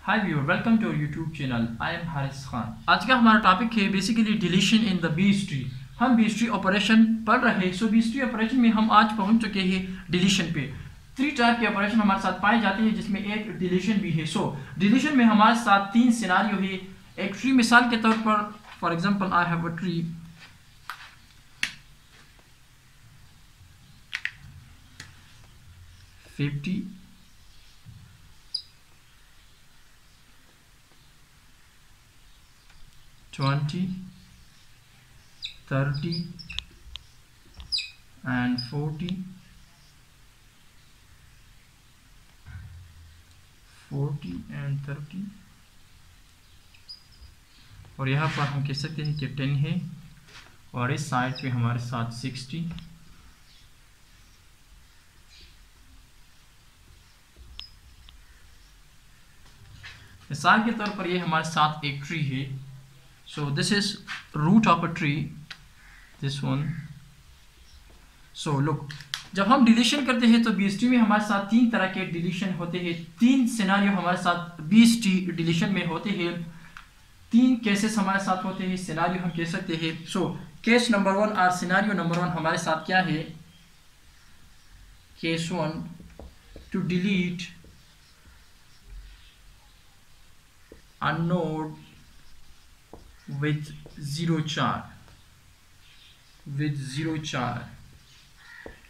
Hi viewer, welcome to YouTube channel. I am Haris Khan. आज का हमारा टॉपिक है basically deletion in the B tree. हम बी ट्री ऑपरेशन पढ़ रहे हैं। सो बी ट्री ऑपरेशन में हम आज पहुंच चुके हैं डिलीशन पे। 3 टाइप के ऑपरेशन हमारे साथ पाए जाते हैं जिसमें एक डिलीशन भी है। सो डिलीशन में हमारे साथ 3 सिनारियो है। एक ट्री मिसाल के तौर पर, for example I have a tree, $50, 20, 30 and 40, 40 and 30, और यहाँ पर हम कह सकते हैं कि 10 है, और इस साइड पे हमारे साथ 60, मिसाल के तौर पर ये हमारे साथ एक ट्री है। So this is root of a tree, this one. So look, जब हम डिलीशन करते हैं तो बीएसटी में हमारे साथ 3 तरह के डिलीशन होते हैं। 3 सिनारियो हमारे साथ बीएसटी डिलीशन में होते हैं। 3 केसेस हमारे साथ होते हैं, सिनारियो हम कह सकते हैं। सो केस नंबर 1 और सिनारियो नंबर 1 हमारे साथ क्या है? Case 1, to delete a node with zero charge,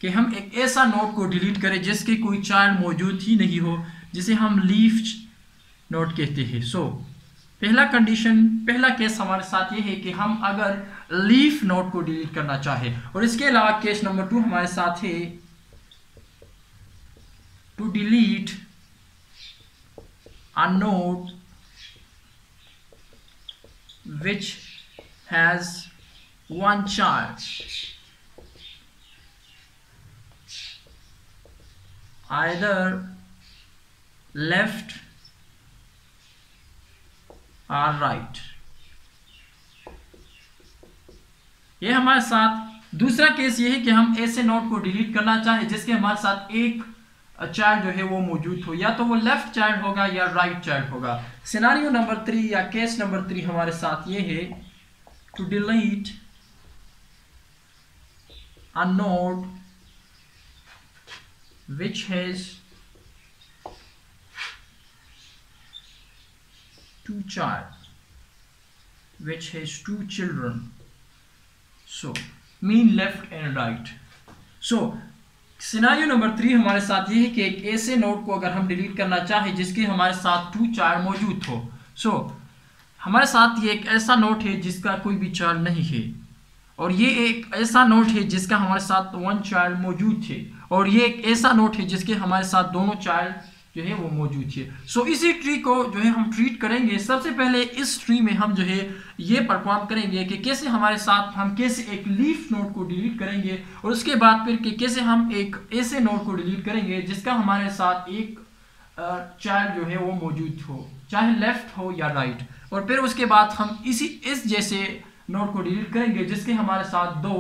कि हम एक ऐसा नोड को डिलीट करें जिसके कोई चाइल्ड मौजूद ही नहीं हो, जिसे हम लीफ नोड कहते हैं। सो पहला केस हमारे साथ ये है कि हम अगर लीफ नोड को डिलीट करना चाहे। और इसके अलावा केस नंबर 2 हमारे साथ है to delete a node which has one child, either left or right। ये हमारे साथ दूसरा केस ये है कि हम ऐसे नोड को डिलीट करना चाहे जिसके हमारे साथ एक चाइल्ड जो है वो मौजूद हो, या तो वो लेफ्ट चाइल्ड होगा या राइट चाइल्ड होगा। सिनारियो नंबर 3 या केस नंबर 3 हमारे साथ ये है to delete a node which has 2 child, which has 2 children, so mean left and right। so scenario number 3 हमारे साथ ये है कि एक ऐसे नोड को अगर हम डिलीट करना चाहे जिसके हमारे साथ 2 चाइल्ड मौजूद हो। सो हमारे साथ ये एक ऐसा नोड है जिसका कोई भी चाइल्ड नहीं है, और ये एक ऐसा नोड है जिसका हमारे साथ 1 चाइल्ड मौजूद है, और ये एक ऐसा नोड है जिसके हमारे साथ दोनों चाइल्ड जो है वो मौजूद है। सो इसी ट्री को जो है हम ट्रीट करेंगे। सबसे पहले इस ट्री में हम जो है ये परफॉर्म करेंगे कि कैसे हमारे साथ हम कैसे एक लीफ नोड को डिलीट करेंगे, और उसके बाद फिर कि कैसे हम एक ऐसे नोड को डिलीट करेंगे जिसका हमारे साथ एक चाइल्ड जो है वो मौजूद हो, चाहे लेफ्ट हो या राइट। और फिर उसके बाद हम इस जैसे नोड को डिलीट करेंगे जिसके हमारे साथ 2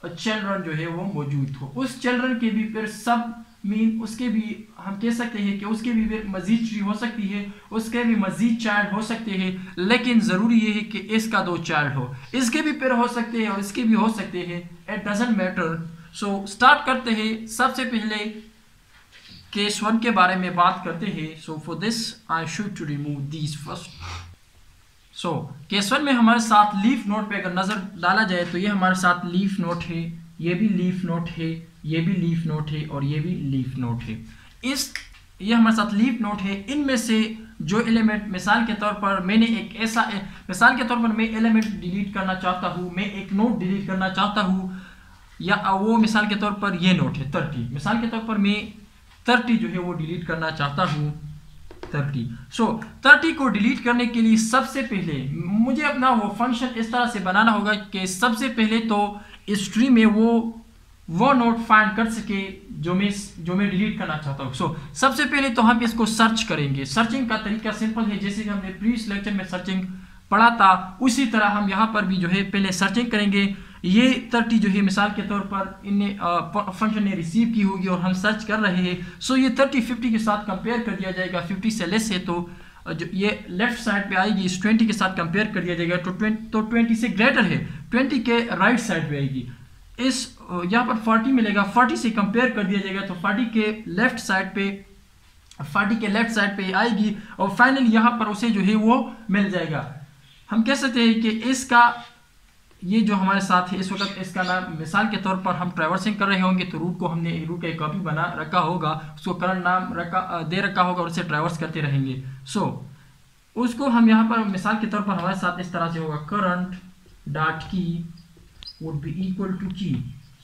चिल्ड्रन जो है वो मौजूद हो। उस चिल्ड्रन के भी फिर सब मीन उसके भी हम कह सकते हैं कि उसके भी मजीद ट्री हो सकती है, उसके भी मजीद चाइल्ड हो सकते हैं, लेकिन ज़रूरी ये है कि इसका 2 चाइल्ड हो। इसके भी फिर हो सकते हैं और इसके भी हो सकते हैं, it doesn't matter. So start करते हैं। सबसे पहले केस 1 के बारे में बात करते हैं। So for this I should to remove these first. So case 1 में हमारे साथ लीफ नोड पे अगर नज़र डाला जाए तो ये हमारे साथ लीफ नोड है, ये भी लीफ नोड है, ये भी लीफ नोड है, और ये भी लीफ नोड है। ये हमारे साथ लीफ नोड है। इनमें से जो एलिमेंट, मिसाल के तौर पर मैं एलिमेंट डिलीट करना चाहता हूँ, मैं एक नोड डिलीट करना चाहता हूँ, या वो मिसाल के तौर पर ये नोड है 30। मिसाल के तौर पर मैं 30 जो है वो डिलीट करना चाहता हूँ, 30। सो 30 को डिलीट करने के लिए सबसे पहले मुझे अपना वो फंक्शन इस तरह से बनाना होगा कि सबसे पहले तो इस ट्री में वो नोड फाइंड कर सके जो मैं डिलीट करना चाहता हूँ। सो सबसे पहले तो हम इसको सर्च करेंगे। सर्चिंग का तरीका सिंपल है, जैसे कि हमने प्रीवियस लेक्चर में सर्चिंग पढ़ा था, उसी तरह हम यहाँ पर भी जो है पहले सर्चिंग करेंगे। ये 30 जो है मिसाल के तौर पर इन्हें फंक्शन ने रिसीव की होगी और हम सर्च कर रहे हैं। सो ये 30 50 के साथ कंपेयर कर दिया जाएगा। 50 से लेस है तो जो ये लेफ्ट साइड पे आएगी इस 20 के साथ कंपेयर कर दिया जाएगा तो 20 से ग्रेटर है, 20 के राइट साइड पे आएगी। इस यहाँ पर 40 मिलेगा, 40 से कंपेयर कर दिया जाएगा तो 40 के लेफ्ट साइड पे आएगी और फाइनली यहाँ पर उसे जो है वो मिल जाएगा। हम कह सकते हैं कि इसका ये जो हमारे साथ है इस वक्त इसका नाम, मिसाल के तौर पर हम ट्रैवर्सिंग कर रहे होंगे तो रूट को हमने रूट का एक कॉपी बना रखा होगा, उसको करंट नाम दे रखा होगा और उसे ट्रैवर्स करते रहेंगे। सो उसको हम यहाँ पर मिसाल के तौर पर हमारे साथ इस तरह से होगा, करंट डॉट की वुड बी इक्वल टू की।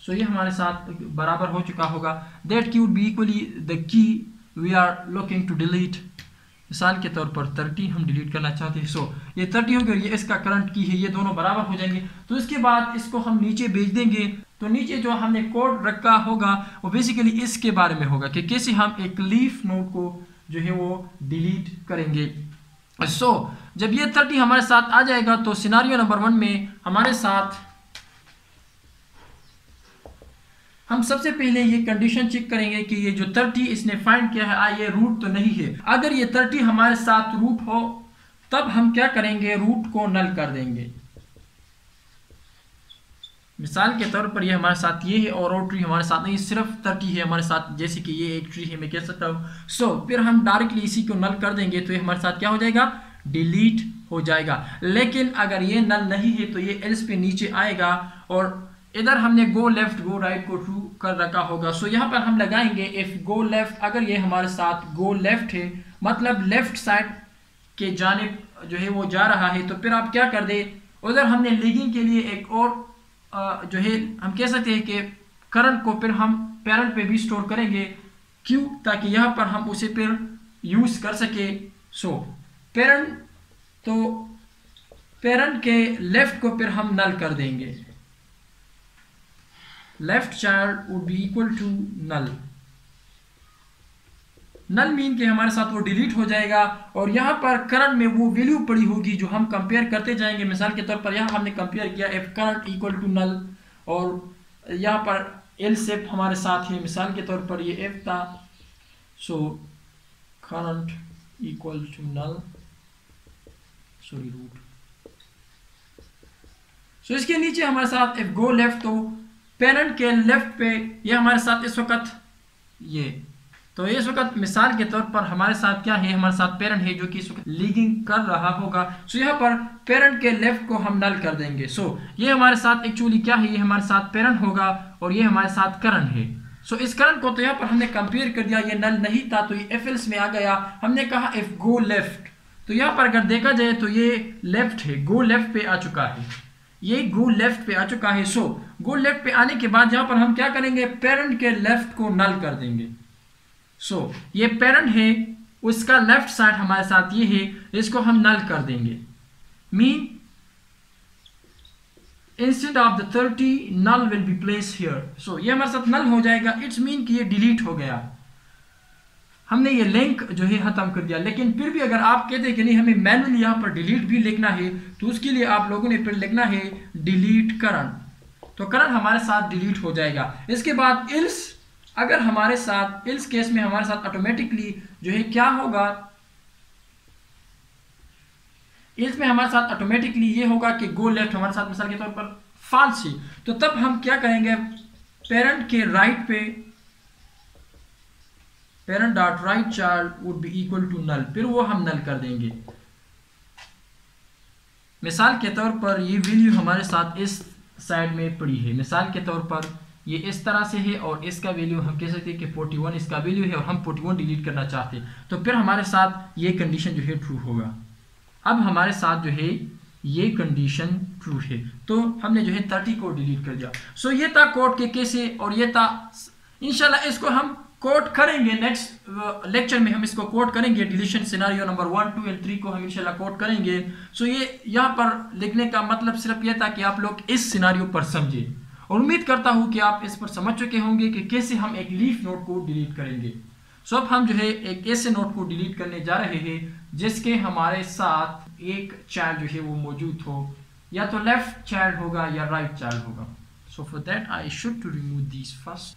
सो ये हमारे साथ बराबर हो चुका होगा, that key would be equally the key we are looking to delete. मिसाल के तौर पर 30 हम डिलीट करना चाहते हैं। सो ये 30 हो गया, ये इसका करंट की है, ये दोनों बराबर हो जाएंगे। तो इसके बाद इसको हम नीचे भेज देंगे। तो नीचे जो हमने कोड रखा होगा वो बेसिकली इसके बारे में होगा कि कैसे हम एक लीफ नोड को जो है वो डिलीट करेंगे। सो जब ये 30 हमारे साथ आ जाएगा तो सिनारियो नंबर 1 में हमारे साथ हम सबसे पहले ये कंडीशन चेक करेंगे कि ये जो 30 इसने फाइंड किया है ये रूट तो नहीं है। अगर ये 30 हमारे साथ रूट हो तब हम क्या करेंगे, रूट को नल कर देंगे। मिसाल के तौर पर ये हमारे साथ ये है और ट्री हमारे साथ नहीं, सिर्फ 30 है हमारे साथ, जैसे कि ये एक ट्री है मैं कह सकता हूँ। सो फिर हम डायरेक्टली इसी को नल कर देंगे तो ये हमारे साथ क्या हो जाएगा, डिलीट हो जाएगा। लेकिन अगर ये नल नहीं है तो ये एल्स पे नीचे आएगा और इधर हमने गो लेफ्ट गो राइट को ट्रू कर रखा होगा। सो यहाँ पर हम लगाएंगे इफ गो लेफ्ट। अगर ये हमारे साथ गो लेफ्ट है मतलब लेफ्ट साइड के जानिब जो है वो जा रहा है तो फिर आप क्या कर दे, उधर हमने लीगिंग के लिए एक और जो है हम कह सकते हैं कि करंट को फिर हम पेरेंट पे भी स्टोर करेंगे। क्यों, ताकि यहाँ पर हम उसे फिर यूज कर सके। सो पेरेंट के लेफ्ट को फिर हम नल कर देंगे, left child would be equal to null. Null mean के हमारे साथ वो डिलीट हो जाएगा और यहाँ पर करंट में वो वैल्यू पड़ी होगी जो हम कंपेयर करते जाएंगे। मिसाल के तौर पर यहाँ हमने कंपेयर किया if current equal to null और यहाँ पर एल्स इफ हमारे साथ है। मिसाल के तौर पर ये इफ था, so current equal to null, sorry root. So इसके नीचे हमारे साथ इफ गो लेफ्ट, तो पेरेंट के लेफ्ट पे ये हमारे साथ इस वक्त ये, तो इस वक्त मिसाल के तौर पर हमारे साथ क्या है, हमारे साथ पेरेंट है जो कि इस वक्त लीगिंग कर रहा होगा। सो यहाँ पर पेरेंट के लेफ्ट को हम नल कर देंगे। सो ये हमारे साथ एक्चुअली क्या है, ये हमारे साथ पेरेंट होगा और ये हमारे साथ करंट है। सो इस करंट को तो यहाँ पर हमने कंपेयर कर दिया, ये नल नहीं था तो ये एफ एल्स में आ गया। हमने कहा इफ गो लेफ्ट, तो यहाँ पर अगर देखा जाए तो ये लेफ्ट है, गो लेफ्ट पे आ चुका है, ये गो लेफ्ट पे आ चुका है। सो गो लेफ्ट पे आने के बाद यहाँ पर हम क्या करेंगे, पेरेंट के लेफ्ट को नल कर देंगे। सो ये पेरेंट है, उसका लेफ्ट साइड हमारे साथ ये है, इसको हम नल कर देंगे। Mean instead of the 30 null will be place here. So ये हमारे साथ नल हो जाएगा, इट्स मीन कि ये डिलीट हो गया, हमने ये लिंक जो है खत्म कर दिया। लेकिन फिर भी अगर आप कहते हैं कि नहीं हमें मैनुअली यहाँ पर डिलीट भी लिखना है तो उसके लिए आप लोगों ने फिर लिखना है डिलीट करंट, तो करंट हमारे साथ डिलीट हो जाएगा। इसके बाद इल्स, अगर हमारे साथ इल्स केस में हमारे साथ ऑटोमेटिकली जो है क्या होगा, इल्स में हमारे साथ ऑटोमेटिकली ये होगा कि गो लेफ्ट हमारे साथ मिसाल के तौर पर फॉल्स है, तो तब हम क्या करेंगे, पेरेंट के राइट पे parent dot right child would be equal to null, फिर वो हम नल कर देंगे। मिसाल के तौर पर ये वैल्यू हमारे साथ इस साइड में पड़ी है, मिसाल के तौर पर ये इस तरह से है और इसका वैल्यू हम कह सकते हैं कि 41 इसका वैल्यू है और हम 41 डिलीट करना चाहते हैं, तो फिर हमारे साथ ये कंडीशन जो है ट्रू होगा। अब हमारे साथ जो है ये कंडीशन ट्रू है तो हमने जो है 30 को डिलीट कर दिया। सो ये था कोड के कैसे, और ये था इंशाल्लाह इसको हम कोड करेंगे नेक्स्ट लेक्चर में, हम इसको कोड करेंगे। डिलीशन सिनारियो नंबर 1, 2 और 3 को हम इंशाल्लाह कोड करेंगे। सो ये यहाँ पर लिखने का मतलब सिर्फ ये था कि आप लोग इस सिनारियो पर समझे, और उम्मीद करता हूँ कि आप इस पर समझ चुके होंगे कि कैसे हम एक लीफ नोड को डिलीट करेंगे। सो अब हम जो है एक ऐसे नोड को डिलीट करने जा रहे हैं जिसके हमारे साथ एक चाइल्ड जो है वो मौजूद हो, या तो लेफ्ट चाइल्ड होगा या राइट चाइल्ड होगा। So for that I should to remove this first.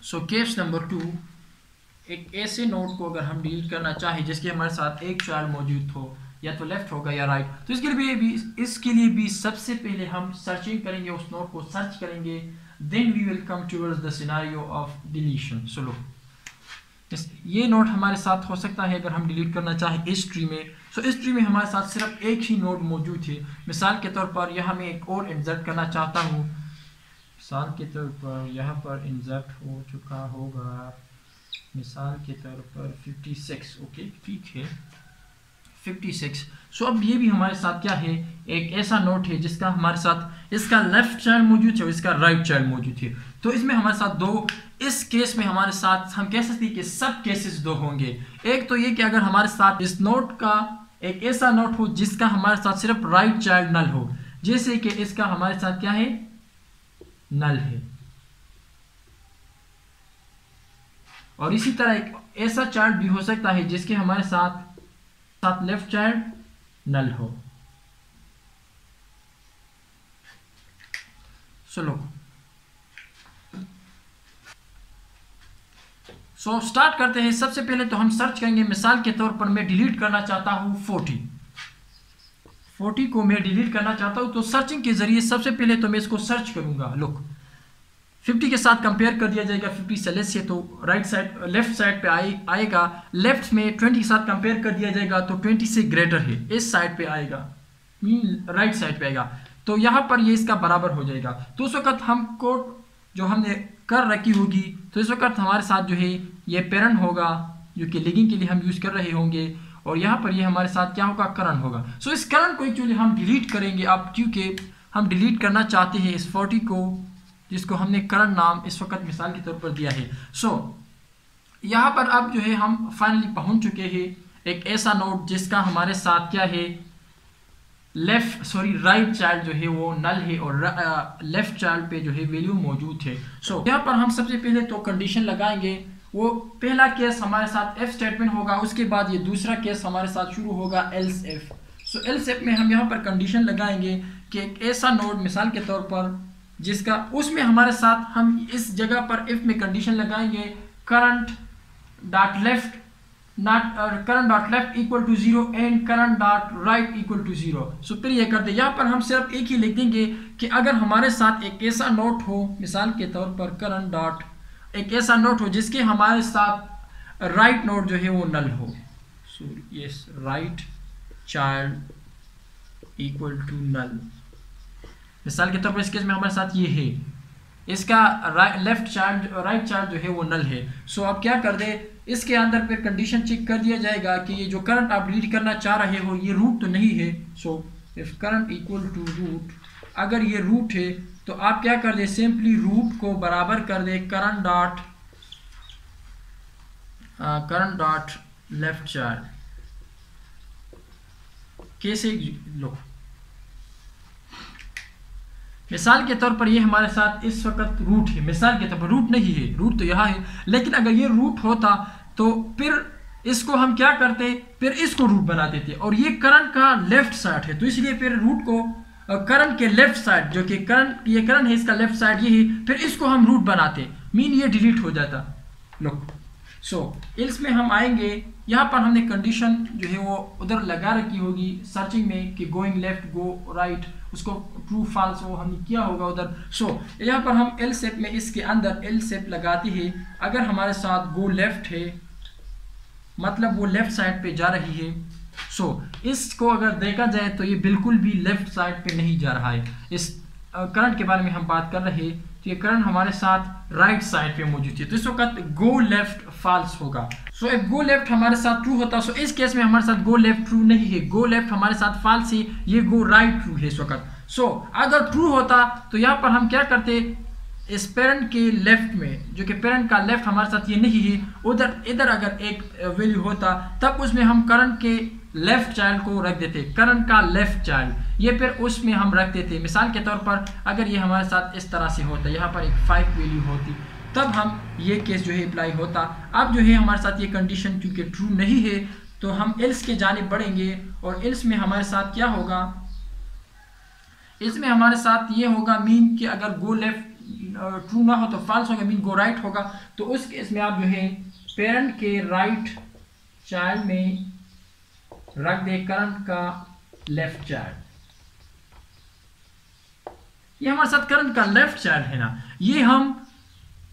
So case number 2, एक ऐसे नोड को अगर हम डिलीट करना चाहें जिसके हमारे साथ एक चाइल्ड मौजूद हो, या तो लेफ्ट होगा या राइट, तो इसके लिए भी सबसे पहले हम सर्चिंग करेंगे, उस नोड को सर्च करेंगे, then we will come towards the scenario of deletion. So लो, ये नोड हमारे साथ हो सकता है अगर हम डिलीट करना चाहें इस ट्री में। सो इस ट्री में हमारे साथ सिर्फ एक ही नोड मौजूद है। मिसाल के तौर पर यहाँ मैं एक और इंसर्ट करना चाहता हूँ। मिसाल के तौर पर यहाँ पर इंसर्ट हो चुका होगा, मिसाल के तौर पर 56। ओके, ठीक है, 56। सो अब ये भी हमारे साथ क्या है, एक ऐसा नोड है जिसका हमारे साथ इसका लेफ्ट चाइल्ड मौजूद है और इसका राइट चाइल्ड मौजूद है। तो इसमें हमारे साथ दो, इस केस में हमारे साथ हम कह सकते हैं कि सब केसेस दो होंगे। एक तो ये कि अगर हमारे साथ इस नोड का एक ऐसा नोड हो जिसका हमारे साथ सिर्फ राइट चाइल्ड नल हो, जैसे कि इसका हमारे साथ क्या है, नल है, और इसी तरह एक ऐसा चाइल्ड भी हो सकता है जिसके हमारे साथ लेफ्ट चाइल्ड नल हो। चलो सो स्टार्ट करते हैं। सबसे पहले तो हम सर्च करेंगे, मिसाल के तौर पर मैं डिलीट करना चाहता हूं 40 को मैं डिलीट करना चाहता हूं, तो सर्चिंग के जरिए सबसे पहले तो मैं इसको सर्च करूंगा। लुक, 50 के साथ कंपेयर कर दिया जाएगा, 50 से लेस है तो राइट साइड लेफ्ट साइड पे आएगा, लेफ्ट में 20 के साथ कंपेयर कर दिया जाएगा तो 20 से ग्रेटर है, इस साइड पे आएगा, मीन राइट साइड पे आएगा, तो यहाँ पर ये इसका बराबर हो जाएगा। तो उस वक्त हम कोड जो हमने कर रखी होगी, तो इस वक्त हमारे साथ जो है ये पेरेंट होगा जो कि लिगिंग के लिए हम यूज़ कर रहे होंगे, और यहाँ पर ये हमारे साथ क्या होगा, करंट होगा। सो इस करंट को एक्चुअली हम डिलीट करेंगे अब, क्योंकि हम डिलीट करना चाहते हैं इस 40 को, जिसको हमने करंट नाम इस वक्त मिसाल के तौर पर दिया है। सो यहाँ पर अब जो है हम फाइनली पहुँच चुके हैं एक ऐसा नोड जिसका हमारे साथ क्या है, राइट चाइल्ड जो है वो नल है और लेफ्ट चाइल्ड पे जो है वैल्यू मौजूद है। सो यहाँ पर हम सबसे पहले तो कंडीशन लगाएंगे। वो पहला केस हमारे साथ एफ स्टेटमेंट होगा, उसके बाद ये दूसरा केस हमारे साथ शुरू होगा एल्स एफ। सो एल्स एफ में हम यहाँ पर कंडीशन लगाएंगे कि एक ऐसा नोड मिसाल के तौर पर जिसका उसमें हमारे साथ हम इस जगह पर इफ में कंडीशन लगाएंगे current dot left equal to 0 and current dot right equal to 0। So फिर ये करते, यहाँ पर हम सिर्फ एक ही लिख देंगे कि अगर हमारे साथ एक ऐसा नोट हो, मिसाल के तौर पर करंट डॉट एक ऐसा नोट हो जिसके हमारे साथ राइट नोड जो है वो नल हो। So yes, right child equal to null, मिसाल के तौर पर इस केस में हमारे साथ ये है, इसका राइट चाइल्ड जो है वो नल है। सो अब क्या कर दे, इसके अंदर फिर कंडीशन चेक कर दिया जाएगा कि ये जो करंट आप डिलीट करना चाह रहे हो ये रूट तो नहीं है। So if current equal to root, अगर ये रूट है तो आप क्या कर दे, सिंपली रूट को बराबर कर दे करंट डॉट लेफ्ट चाइल्ड। कैसे, लो मिसाल के तौर पर ये हमारे साथ इस वक्त रूट है, मिसाल के तौर पर रूट नहीं है, रूट तो यहाँ है, लेकिन अगर ये रूट होता तो फिर इसको हम क्या करते, फिर इसको रूट बना देते, और ये करंट का लेफ्ट साइड है तो इसलिए फिर रूट को करंट के लेफ्ट साइड जो कि ये करंट है इसका लेफ्ट साइड ये है, फिर इसको हम रूट बनाते, मीन ये डिलीट हो जाता। लो सो इल्स में हम आएंगे, यहाँ पर हमने कंडीशन जो है वो उधर लगा रखी होगी सर्चिंग में कि गोइंग लेफ्ट गो राइट, उसको ट्रू फॉल्स वो हमने किया होगा उधर। सो यहाँ पर हम एल सेप में इसके अंदर एल सेप लगाते हैं, अगर हमारे साथ गो लेफ्ट है मतलब वो लेफ्ट साइड पे जा रही है। सो इसको अगर देखा जाए तो ये बिल्कुल भी लेफ्ट साइड पे नहीं जा रहा है। इस करंट के बारे में हम बात कर रहे हैं तो ये करंट हमारे साथ राइट साइड पे मौजूद है, तो इस वक्त गो लेफ्ट फॉल्स होगा। सो एक गो लेफ्ट हमारे साथ ट्रू होता, सो इस केस में हमारे साथ गो लेफ्ट ट्रू नहीं है, गो लेफ्ट हमारे साथ फॉल्स है, ये गो राइट ट्रू है इस वक्त। सो अगर ट्रू होता तो यहाँ पर हम क्या करते, इस पेरेंट के लेफ्ट में जो कि पेरेंट का लेफ्ट हमारे साथ ये नहीं है, उधर इधर अगर एक वैल्यू होता तब उसमें हम करंट के लेफ्ट चाइल्ड को रख देते, करंट का लेफ्ट चाइल्ड, ये फिर उसमें हम रख देते। मिसाल के तौर पर अगर ये हमारे साथ इस तरह से होता, यहाँ पर एक 5 वैल्यू होती, तब हम ये केस जो है अप्लाई होता। अब जो है हमारे साथ ये कंडीशन क्योंकि ट्रू नहीं है तो हम एल्स के जानिब बढ़ेंगे, और एल्स में हमारे साथ क्या होगा, इसमें हमारे साथ ये होगा मीन कि अगर गो लेफ्ट ट्रू ना हो तो फॉल्स होगा, मीन गो राइट होगा। तो उस केस में आप जो है पेरेंट के राइट चाइल्ड में रख दे करंट का लेफ्ट चाइल्ड। ये हमारे साथ करंट का लेफ्ट चाइल्ड है ना, ये हम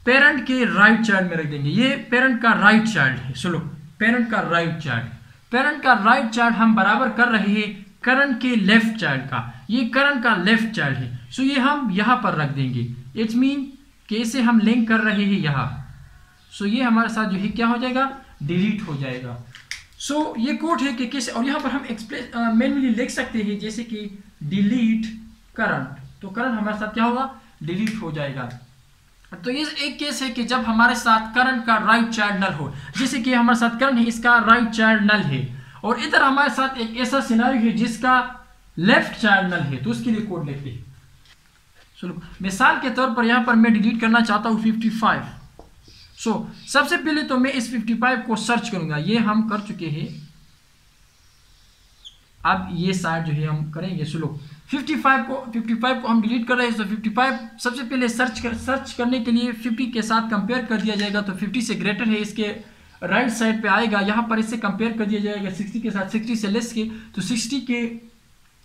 पेरेंट के राइट चाइल्ड में रख देंगे। ये पेरेंट का राइट चाइल्ड है। सुनो, पेरेंट का राइट चाइल्ड, पेरेंट का राइट चाइल्ड हम बराबर कर रहे हैं करंट के लेफ्ट चाइल्ड का। ये करंट का लेफ्ट चाइल्ड है, सो ये हम यहां पर रख देंगे। इट्स मीन कैसे हम लिंक कर रहे हैं यहां, सो ये हमारे साथ जो है क्या हो जाएगा, डिलीट हो जाएगा। सो ये कोड है कि कैसे, और यहां पर हम मैन्युअली लिख सकते हैं जैसे कि डिलीट करंट, तो करंट हमारे साथ क्या होगा, डिलीट हो जाएगा। तो ये एक केस है कि जब हमारे साथ करंट का राइट चाइल्ड नल हो, जैसे कि हमारे साथ करंट है, इसका राइट चाइल्ड नल है, और इधर हमारे साथ एक ऐसा सिनेरियो है जिसका लेफ्ट चाइल्ड नल है, तो उसके लिए कोड लिखते हैं। चलो मिसाल के तौर पर यहां पर मैं डिलीट करना चाहता हूं 55। सबसे पहले तो मैं इस 55 को सर्च करूंगा, ये हम कर चुके हैं। अब ये साइड जो है हम करेंगे। सुनो 55 को हम डिलीट कर रहे हैं, तो 55 सबसे पहले सर्च करने के लिए 50 के साथ कंपेयर कर दिया जाएगा, तो 50 से ग्रेटर है, इसके राइट साइड पे आएगा। यहाँ पर इससे कंपेयर कर दिया जाएगा 60 के साथ, 60 से लेस के, तो 60 के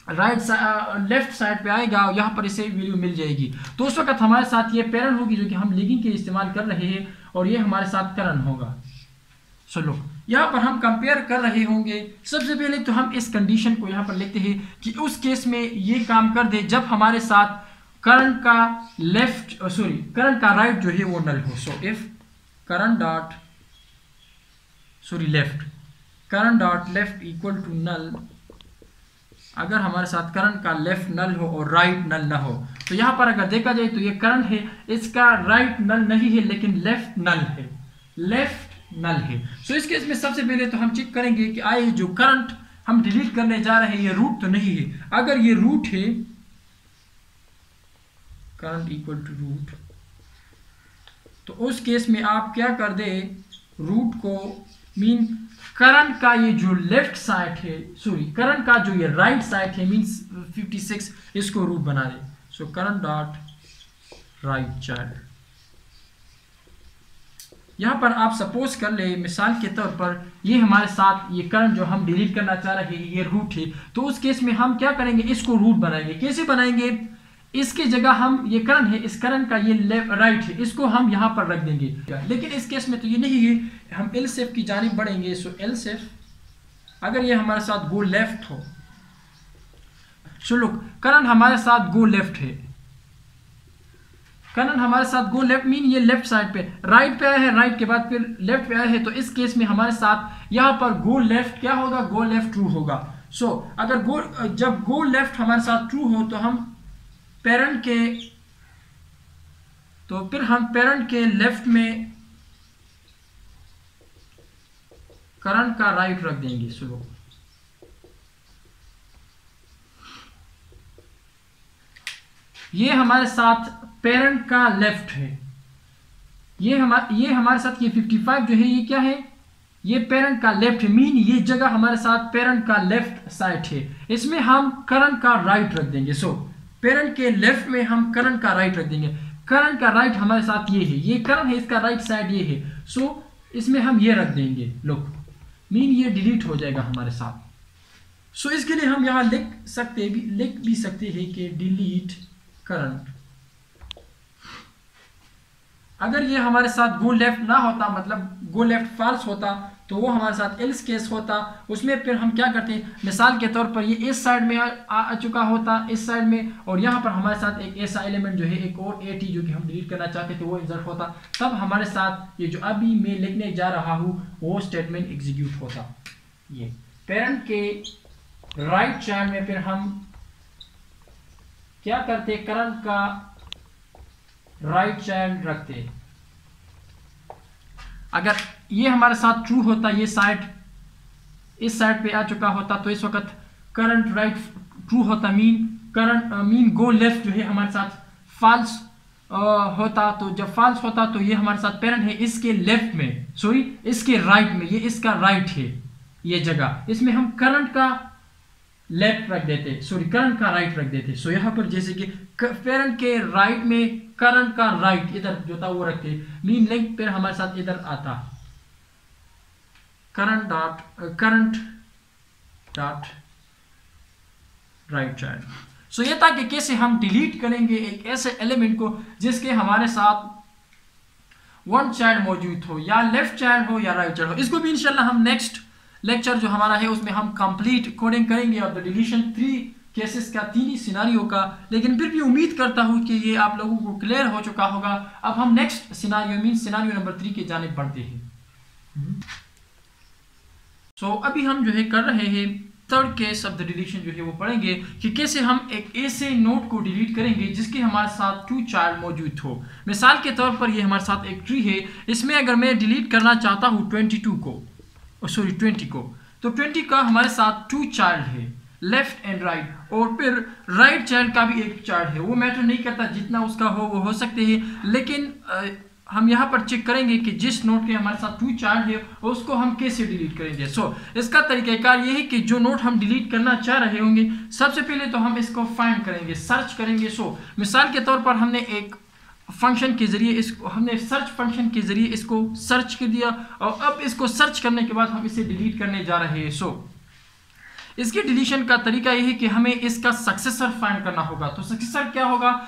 लेफ्ट साइड पे आएगा, और यहाँ पर इसे वैल्यू मिल जाएगी। तो उस वक्त हमारे साथ ये पेरेंट होगी जो कि हम लिंकिंग के इस्तेमाल कर रहे हैं, और ये हमारे साथ करंट होगा। चलो यहाँ पर हम कंपेयर कर रहे होंगे। सबसे पहले तो हम इस कंडीशन को यहाँ पर लिखते हैं कि उस केस में ये काम कर दे जब हमारे साथ करंट का करंट का राइट जो है वो नल हो। So if current dot left equal to null, अगर हमारे साथ करंट का लेफ्ट नल हो और राइट नल ना हो, तो यहाँ पर अगर देखा जाए तो ये करंट है, इसका राइट नल नहीं है लेकिन लेफ्ट नल है, लेफ्ट नल है। सो इस केस में सबसे पहले तो हम चेक करेंगे कि आए जो करंट हम डिलीट करने जा रहे हैं ये रूट तो नहीं है। अगर ये रूट है, करंट इक्वल टू रूट, तो उस केस में आप क्या कर दे, रूट को मीन करंट का ये जो लेफ्ट साइड है, करंट का जो ये राइट साइड है मीन्स 56, इसको रूट बना दे। So current dot right child. यहाँ पर आप सपोज कर ले मिसाल के तौर पर ये हमारे साथ ये करंट जो हम डिलीट करना चाह रहे हैं ये रूट है, तो उस केस में हम क्या करेंगे, इसको रूट बनाएंगे। कैसे बनाएंगे, इसकी जगह हम ये करंट है, इस करंट का ये राइट है, इसको हम यहाँ पर रख देंगे। लेकिन इस केस में तो ये नहीं है, हम एल्स इफ की जानिब बढ़ेंगे। सो एल्स इफ अगर ये हमारे साथ गो लेफ्ट हो, सो लुक करंट हमारे साथ गो लेफ्ट है, करंट हमारे साथ गो लेफ्ट मीन ये लेफ्ट साइड पे, राइट पे आया है, राइट के बाद फिर लेफ्ट पे आया है, तो इस केस में हमारे साथ यहाँ पर गो लेफ्ट क्या होगा, गो लेफ्ट ट्रू होगा। सो अगर जब गो लेफ्ट हमारे साथ ट्रू हो तो हम पेरेंट के लेफ्ट में करंट का राइट रख देंगे। सुनो ये हमारे साथ पेरेंट का लेफ्ट है, ये हमारे साथ ये 55 जो है ये क्या है, ये पेरेंट का लेफ्ट है, मीन ये जगह हमारे साथ पेरेंट का लेफ्ट साइड है, इसमें हम करंट का राइट रख देंगे। सो पेरेंट के लेफ्ट में हम करंट का राइट रख देंगे। करंट का राइट हमारे साथ ये है, ये करंट है, इसका राइट साइड ये है, सो इसमें हम ये रख देंगे। लुक मीन ये डिलीट हो जाएगा हमारे साथ। सो इसके लिए हम यहाँ लिख भी सकते हैं कि डिलीट करंट। अगर ये हमारे साथ गो लेफ्ट ना होता, मतलब गो लेफ्ट फॉल्स होता, तो वो हमारे साथ एल्स केस होता। उसमें फिर हम क्या करते हैं, मिसाल के तौर पर ये इस साइड में आ चुका होता, इस साइड में, और यहाँ पर हमारे साथ एक ऐसा एलिमेंट जो है, एक और AT जो कि हम डिलीट करना चाहते थे वो इंसर्ट होता, तब हमारे साथ ये जो अभी मैं लिखने जा रहा हूँ वो स्टेटमेंट एग्जीक्यूट होता। ये पेरेंट के राइट चाइल्ड में फिर हम क्या करते, करंट का राइट चाइल्ड रखते। अगर ये हमारे साथ ट्रू होता, ये साइड इस साइड पे आ चुका होता, तो इस वक्त करंट राइट ट्रू होता, मीन गो लेफ्ट जो है हमारे साथ फॉल्स होता। तो जब फॉल्स होता तो ये हमारे साथ पेरेंट है, इसके लेफ्ट में इसके राइट में, ये इसका राइट है ये जगह, इसमें हम करंट का लेफ्ट रख देते, करंट का राइट रख देते। सो यहाँ पर जैसे कि पेरेंट के राइट में करंट का राइट इधर जो था वो रखते, मीन लिंक फिर हमारे साथ इधर आता। Current dot right child. So ये था कि कैसे हम डिलीट करेंगे एक ऐसे एलिमेंट को जिसके हमारे साथ वन चाइल्ड मौजूद हो, या लेफ्ट चाइल्ड हो या राइट चाइल्ड हो। इसको भी इंशाल्लाह हम नेक्स्ट लेक्चर जो हमारा है उसमें हम कंप्लीट कोडिंग करेंगे और द डिलीशन 3 केसेस का, 3 ही सिनारियो का। लेकिन फिर भी उम्मीद करता हूं कि ये आप लोगों को क्लियर हो चुका होगा। अब हम next scenario mean scenario number 3 की जानिब बढ़ते हैं। सो अभी हम जो है कर रहे हैं third case of the deletion जो है वो पढ़ेंगे कि कैसे हम एक ऐसे नोड को डिलीट करेंगे जिसके हमारे साथ 2 चाइल्ड मौजूद हो। मिसाल के तौर पर ये हमारे साथ एक ट्री है, इसमें अगर मैं डिलीट करना चाहता हूँ 22 को, सॉरी 20 को, तो 20 का हमारे साथ 2 चाइल्ड है, लेफ्ट एंड राइट, और फिर राइट चाइल्ड का भी एक चाइल्ड है। वो मैटर नहीं करता, जितना उसका हो वो हो सकते हैं, लेकिन हम यहाँ पर चेक करेंगे कि जिस नोट के हमारे साथ 2 चाइल्ड है उसको हम कैसे डिलीट करेंगे। सो इसका तरीक़ाकार ये है कि जो नोट हम डिलीट करना चाह रहे होंगे, सबसे पहले तो हम इसको फाइंड करेंगे, सर्च करेंगे। सो मिसाल के तौर पर हमने एक फंक्शन के जरिए इसको, हमने सर्च फंक्शन के जरिए इसको सर्च कर दिया, और अब इसको सर्च करने के बाद हम इसे डिलीट करने जा रहे हैं। सो इसके डिलीशन का तरीका यह है कि हमें इसका सक्सेसर फाइंड करना होगा। तो सक्सेसर क्या होगा,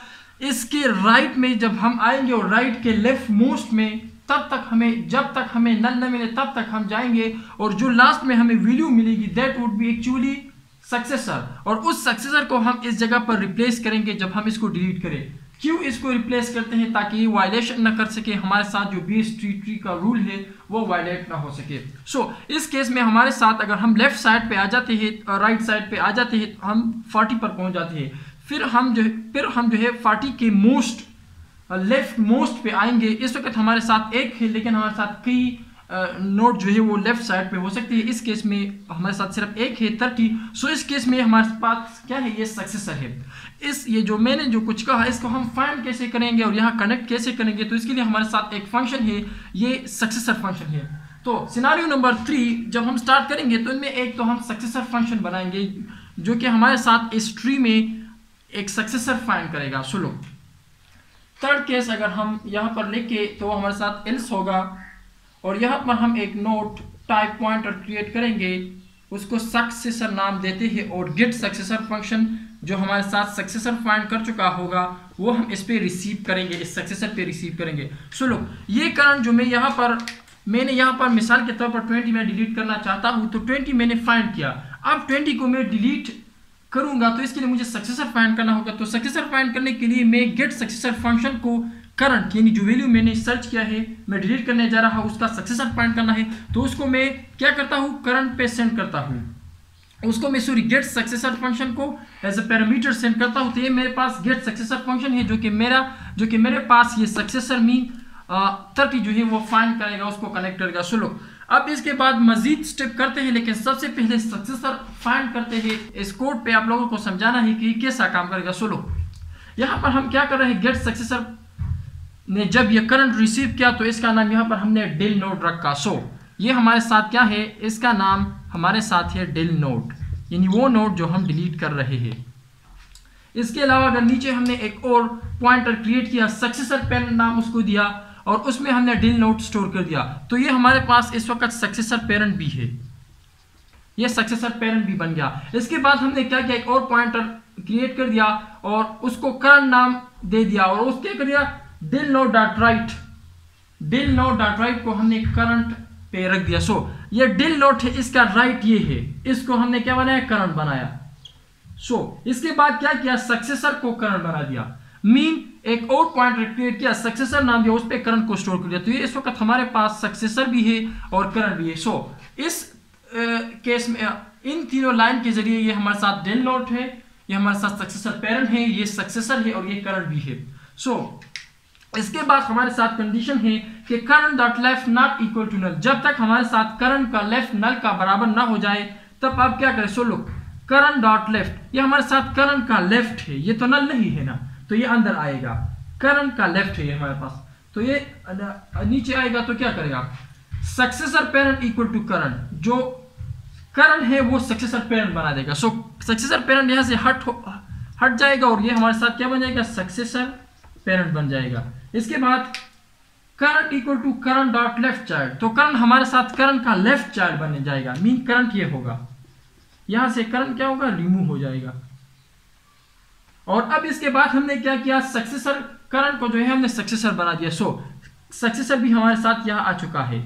इसके राइट में जब हम आएंगे और राइट के लेफ्ट मोस्ट में, तब तक हमें, जब तक हमें नल न मिले तब तक हम जाएंगे, और जो लास्ट में हमें वैल्यू मिलेगी that would B actually successor, और उस सक्सेसर को हम इस जगह पर रिप्लेस करेंगे जब हम इसको डिलीट करें। क्यों इसको रिप्लेस करते हैं, ताकि ये वायलेशन ना कर सके, हमारे साथ जो बेस ट्री का रूल है वो वायलेट ना हो सके। सो इस केस में हमारे साथ अगर हम लेफ्ट साइड पे आ जाते हैं और राइट साइड पे आ जाते हैं तो हम 40 पर पहुंच जाते हैं। फिर हम जो है 40 के मोस्ट लेफ्ट मोस्ट पे आएंगे। इस वक्त हमारे साथ एक है, लेकिन हमारे साथ कई नोट जो है वो लेफ्ट साइड पे हो सकती है। इस केस में हमारे साथ सिर्फ एक है 30। सो इस केस में हमारे पास क्या है, ये सक्सेसर है। ये जो मैंने जो कुछ कहा इसको हम फाइंड कैसे करेंगे और यहाँ कनेक्ट कैसे करेंगे, तो इसके लिए हमारे साथ एक फंक्शन है, ये सक्सेसर फंक्शन है। तो सिनारियो नंबर 3 जब हम स्टार्ट करेंगे तो इनमें एक तो हम सक्सेसर फंक्शन बनाएंगे जो कि हमारे साथ इस ट्री में एक सक्सेसर फाइंड करेगा। सुनो, थर्ड केस अगर हम यहाँ पर लिखे तो हमारे साथ एल्स होगा, और यहाँ पर हम एक नोट टाइप पॉइंटर क्रिएट करेंगे, उसको सक्सेसर नाम देते हैं, और गेट सक्सेसर फंक्शन जो हमारे साथ सक्सेसर फाइंड कर चुका होगा वो हम इस पे रिसीव करेंगे, इस सक्सेसर पे रिसीव करेंगे। सुनो, ये करंट जो मैंने यहाँ पर मिसाल के तौर पर 20 में डिलीट करना चाहता हूँ, तो 20 मैंने फाइंड किया। अब 20 को मैं डिलीट करूंगा तो इसके लिए मुझे सक्सेसर फाइंड करना होगा। तो सक्सेसर फाइंड करने के लिए मैं गेट सक्सेसर फंक्शन को करंट, यानी जो वैल्यू मैंने सर्च किया है मैं डिलीट करने जा रहा हूं, उसका सक्सेसर फाइंड करना है। तो उसको मैं क्या करता हूं, करंट पे सेंड करता हूं, उसको मैं गेट सक्सेसर फंक्शन को एज अ पैरामीटर सेंड करता हूं। तो ये मेरे पास गेट सक्सेसर फंक्शन है जो कि मेरे पास ये सक्सेसर मीन 30 जो है वो फाइंड करेगा, उसको कनेक्ट करेगा। सुनो, अब इसके बाद मजीद स्टेप करते हैं, लेकिन सबसे पहले सक्सेसर फाइंड करते हैं। इस कोड पे आप लोगों को समझाना है कि कैसा काम करेगा। सुनो, यहाँ पर हम क्या कर रहे हैं, गेट सक्सेसर ने जब ये करंट रिसीव किया तो इसका नाम यहाँ पर हमने डिल नोड रखा। सो ये हमारे साथ क्या है, इसका नाम हमारे साथ है डिल नोड, यानी वो नोड जो हम डिलीट कर रहे हैं। इसके अलावा अगर नीचे हमने एक और पॉइंटर क्रिएट किया, सक्सेसर पेरेंट नाम उसको दिया, और उसमें हमने डिल नोड स्टोर कर दिया, तो ये हमारे पास इस वक्त सक्सेसर पेरेंट भी है, ये सक्सेसर पेरेंट भी बन गया। इसके बाद हमने क्या किया, एक और पॉइंटर क्रिएट कर दिया और उसको करंट नाम दे दिया, और उसके कर दिया del node dot right. Del node dot right को हमने करंट पे रख दिया। सो ये डिल नोड है, इसका राइट ये है, इसको हमने क्या बनाया, करंट बनाया। सो इसके बाद क्या किया, सक्सेसर को करंट बना दिया, मीन एक और पॉइंटर क्रिएट किया, सक्सेसर नाम दिया, उस पे करंट को स्टोर कर दिया। तो ये इस वक्त हमारे पास सक्सेसर भी है और करंट भी है। सो इस केस में इन तीनों लाइन के जरिए ये हमारे साथ डिल नोड है, ये हमारे साथ सक्सेसर पेरेंट है, ये सक्सेसर है और ये करंट भी है। सो इसके बाद हमारे साथ कंडीशन है कि current dot left not equal to null. जब तक हमारे साथ करंट का लेफ्ट नल का बराबर ना हो जाए तब आप क्या करें। So look, current dot left, ये हमारे साथ करंट का लेफ्ट है, ये तो नल नहीं है ना, तो ये अंदर आएगा। करंट का लेफ्ट है ये हमारे पास, तो ये नीचे आएगा तो क्या करेगा, successor parent equal to current, जो करंट है वो सक्सेसर पेरेंट बना देगा। सो सक्सेसर पेरेंट यहां से हट जाएगा और ये हमारे साथ क्या बन जाएगा, सक्सेसर पेरेंट बन जाएगा। इसके बाद current equal to current dot left child, तो करंट हमारे साथ करंट का लेफ्ट चाइल्ड बन जाएगा, मीन करंट ये होगा, यहां से करंट क्या होगा, रिमूव हो जाएगा। और अब इसके बाद हमने क्या किया, सक्सेसर करंट को जो है हमने सक्सेसर बना दिया। सो सक्सेसर भी हमारे साथ यहां आ चुका है।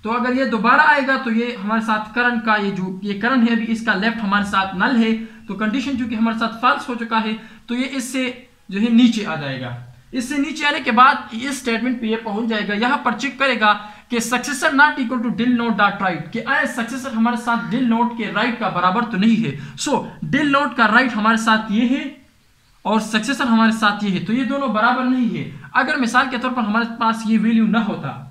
तो अगर ये दोबारा आएगा तो ये हमारे साथ करंट का ये करंट है, अभी इसका लेफ्ट हमारे साथ नल है, तो कंडीशन चूंकि हमारे साथ फॉल्स हो चुका है तो ये इससे जो है नीचे आ जाएगा। इससे नीचे आने के बाद इस स्टेटमेंट पे ये पहुंच जाएगा, यहां पर चेक करेगा कि successor not equal to del node dot right, कि आए सक्सेसर हमारे साथ डिल नोट के राइट का बराबर तो नहीं है। सो डिल नोट का राइट हमारे साथ ये है और सक्सेसर हमारे साथ ये है, तो ये दोनों बराबर नहीं है। अगर मिसाल के तौर पर हमारे पास ये वैल्यू ना होता,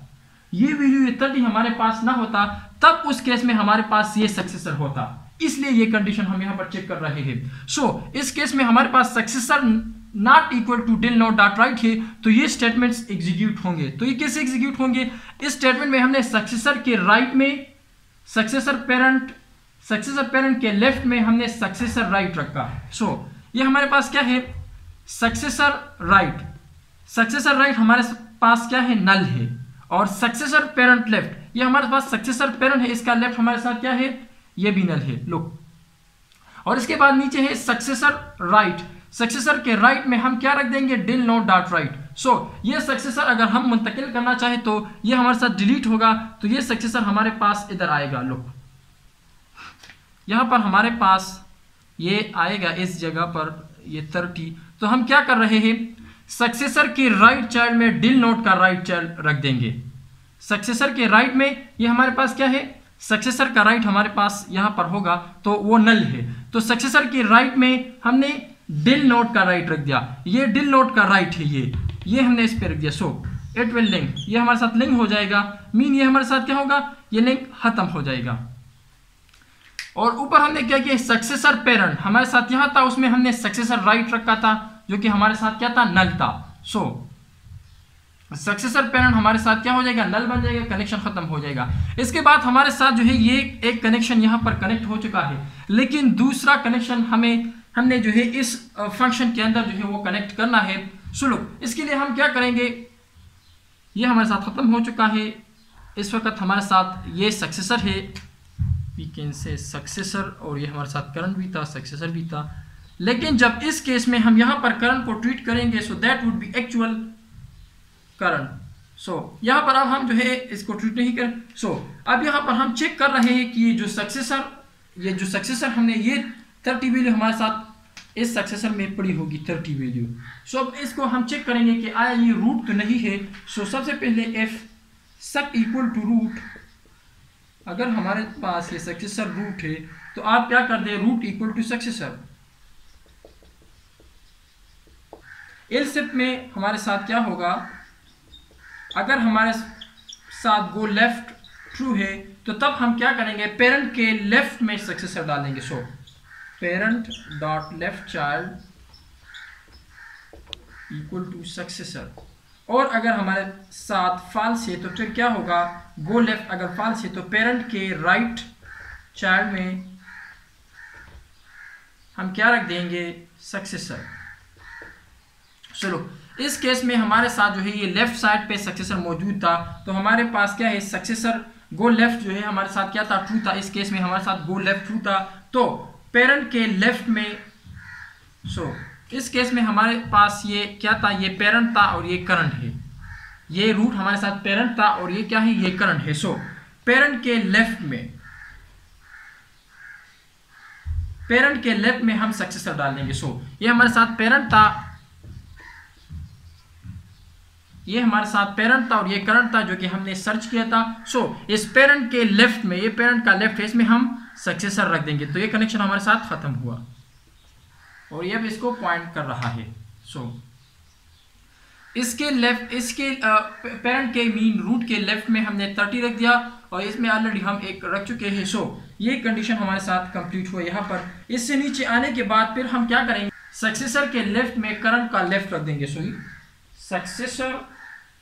ये वैल्यू ये 30 हमारे पास ना होता, तब उस केस में हमारे पास ये सक्सेसर होता, इसलिए ये कंडीशन हम यहां पर चेक कर रहे हैं। सो इस केस में हमारे पास successor not equal to del node dot right है, तो ये स्टेटमेंट्स एग्जीक्यूट होंगे। तो ये कैसे एग्जीक्यूट होंगे, इस स्टेटमेंट में हमने सक्सेसर के राइट में सक्सेसर पेरेंट के लेफ्ट में हमने सक्सेसर राइट रखा। सो ये हमारे पास क्या है, सक्सेसर राइट हमारे पास क्या है, नल है, और सक्सेसर पेरेंट लेफ्ट, ये हमारे पास सक्सेसर पेरेंट है, इसका लेफ्ट हमारे साथ क्या है, ये भी नल है। लो, और इसके बाद नीचे है सक्सेसर राइट, सक्सेसर के राइट में हम क्या रख देंगे, डिल नोट डॉट राइट। सो ये सक्सेसर अगर हम मुंतकिल करना चाहे तो ये हमारे साथ डिलीट होगा, तो ये सक्सेसर हमारे पास इधर आएगा। लो, यहां पर हमारे पास ये आएगा, इस जगह पर ये 30, तो हम क्या कर रहे हैं, सक्सेसर के राइट चाइल्ड में डिल नोट का राइट चाइल्ड रख देंगे। सक्सेसर के राइट में ये हमारे पास क्या है, सक्सेसर का राइट हमारे पास यहां पर होगा, तो वो नल है, तो सक्सेसर के राइट में हमने डिल नोट का राइट रख दिया, ये डिल नोट का राइट है, ये हमने इस पे रख दिया। सो इट विल लिंक, ये हमारे साथ लिंक हो जाएगा, मीन ये हमारे साथ क्या होगा, ये लिंक खत्म हो जाएगा। और ऊपर हमने क्या किया, सक्सेसर पेरेंट हमारे साथ यहां था, उसमें हमने सक्सेसर राइट रखा था जो कि हमारे साथ क्या था, नल था। सो सक्सेसर पेरेंट हमारे साथ क्या हो जाएगा, नल बन जाएगा, कनेक्शन खत्म हो जाएगा। इसके बाद हमारे साथ जो है ये एक कनेक्शन यहां पर कनेक्ट हो चुका है, लेकिन दूसरा कनेक्शन हमने जो है इस फंक्शन के अंदर जो है वो कनेक्ट करना है। सुनो, इसके लिए हम क्या करेंगे, ये हमारे साथ खत्म हो चुका है, इस वक्त हमारे साथ ये सक्सेसर है, वी कैन से सक्सेसर, और ये हमारे साथ करंट भी था, सक्सेसर भी था, लेकिन जब इस केस में हम यहां पर करंट को ट्रीट करेंगे, so that would be actual current. So यहां पर अब हम जो है इसको ट्रीट नहीं करें। सो अब यहां पर हम चेक कर रहे हैं कि ये जो सक्सेसर हमने ये 30 वैल्यू हमारे साथ इस सक्सेसर में पड़ी होगी 30 वैल्यू। सो अब इसको हम चेक करेंगे कि आया ये रूट तो नहीं है। सो सबसे पहले एफ सक इक्वल टू रूट, अगर हमारे पास ये सक्सेसर रूट है तो आप क्या कर दे, root equal to successor. Elif में हमारे साथ क्या होगा, अगर हमारे साथ गो लेफ्ट ट्रू है तो तब हम क्या करेंगे, पेरेंट के लेफ्ट में सक्सेसर डालेंगे। So parent dot left child equal to successor, और अगर हमारे साथ फॉल्स है तो फिर क्या होगा, गो लेफ्ट, अगर फॉल्स है तो पेरेंट के राइट चाइल्ड में हम क्या रख देंगे, सक्सेसर। चलो, इस केस में हमारे साथ जो है ये लेफ्ट साइड पे सक्सेसर मौजूद था, तो हमारे पास क्या है, सक्सेसर गो लेफ्ट जो है हमारे साथ क्या था, ट्रू था। इस केस में हमारे साथ गो लेफ्ट ट्रू था, तो पेरेंट के लेफ्ट में, सो इस केस में हमारे पास ये क्या था, ये पेरेंट था और ये करंट है, ये रूट हमारे साथ पेरेंट था और ये क्या है, ये करंट है। सो पेरेंट के लेफ्ट में हम सक्सेसर डाल देंगे। सो ये हमारे साथ पेरेंट था, ये हमारे साथ पेरेंट था और ये करंट था जो कि हमने सर्च किया था। सो इस पेरेंट के लेफ्ट में, ये पेरेंट का लेफ्ट है, इसमें हम सक्सेसर रख देंगे, तो ये कनेक्शन हमारे साथ खत्म हुआ और ये अब इसको पॉइंट कर रहा है। सो इसके पेरेंट के मीन रूट के लेफ्ट में हमने 30 रख दिया और इसमें ऑलरेडी हम एक रख चुके हैं। सो ये कंडीशन हमारे साथ कंप्लीट हुआ यहाँ पर। इससे नीचे आने के बाद फिर हम क्या करेंगे, सक्सेसर के लेफ्ट में करंट का लेफ्ट रख देंगे। So successor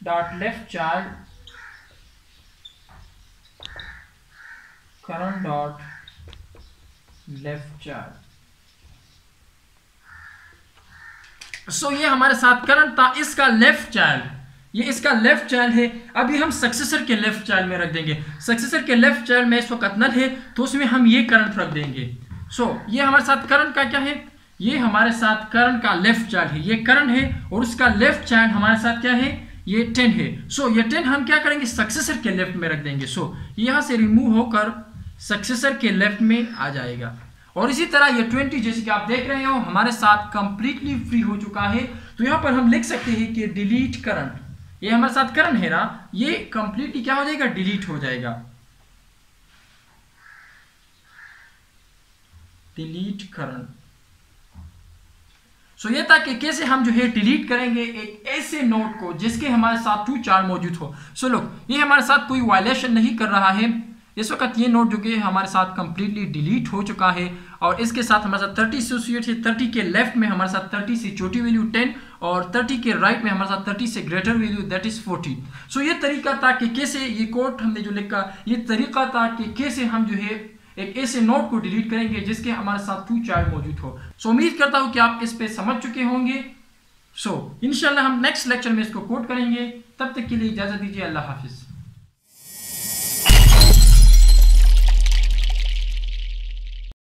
dot left child current dot left child, so ये हमारे साथ करंट था, इसका लेफ्ट चाइल्ड, ये इसका लेफ्ट चाइल्ड है। अभी हम सक्सेसर के लेफ्ट चाइल्ड में रख देंगे। सक्सेसर के लेफ्ट चाइल्ड में इस वक्त नल है तो उसमें हम ये करंट रख देंगे। सो ये हमारे साथ करंट का क्या है, ये हमारे साथ करंट का लेफ्ट चाइल्ड है, ये करंट है और उसका लेफ्ट चाइल्ड हमारे साथ क्या है, ये 10 है। सो ये 10 हम क्या करेंगे, सक्सेसर के लेफ्ट में रख देंगे। सो यहां से रिमूव होकर सक्सेसर के लेफ्ट में आ जाएगा। और इसी तरह ये 20 जैसे कि आप देख रहे हो हमारे साथ कंप्लीटली फ्री हो चुका है। तो यहां पर हम लिख सकते हैं कि डिलीट करंट, ये हमारे साथ करंट है ना, ये कंप्लीटली क्या हो जाएगा, डिलीट हो जाएगा। Delete current. सो ये था कि कैसे हम जो है डिलीट करेंगे एक ऐसे नोड को जिसके हमारे साथ ट्रू चाइल्ड मौजूद हो। सो लोग ये हमारे साथ कोई वायलेशन नहीं कर रहा है इस वक्त, ये नोड जो कि हमारे साथ कंप्लीटली डिलीट हो चुका है और इसके साथ हमारे साथ 30 एसोसिएट है। 30 के लेफ्ट में हमारे साथ 30 से छोटी वैल्यू 10 और 30 के राइट में हमारे साथ 30 से ग्रेटर वैल्यू दैट इज 40। सो ये तरीका था कि कैसे, ये कोड हमने जो लिखा, ये तरीका था कि कैसे हम जो है एक ऐसे नोड को डिलीट करेंगे जिसके हमारे साथ ट्रू चाइल्ड मौजूद हो। सो उम्मीद करता हूं कि आप इस पे समझ चुके होंगे। सो इंशाल्लाह हम नेक्स्ट लेक्चर में इसको कोड करेंगे। तब तक के लिए इजाजत दीजिए, अल्लाह हाफिज।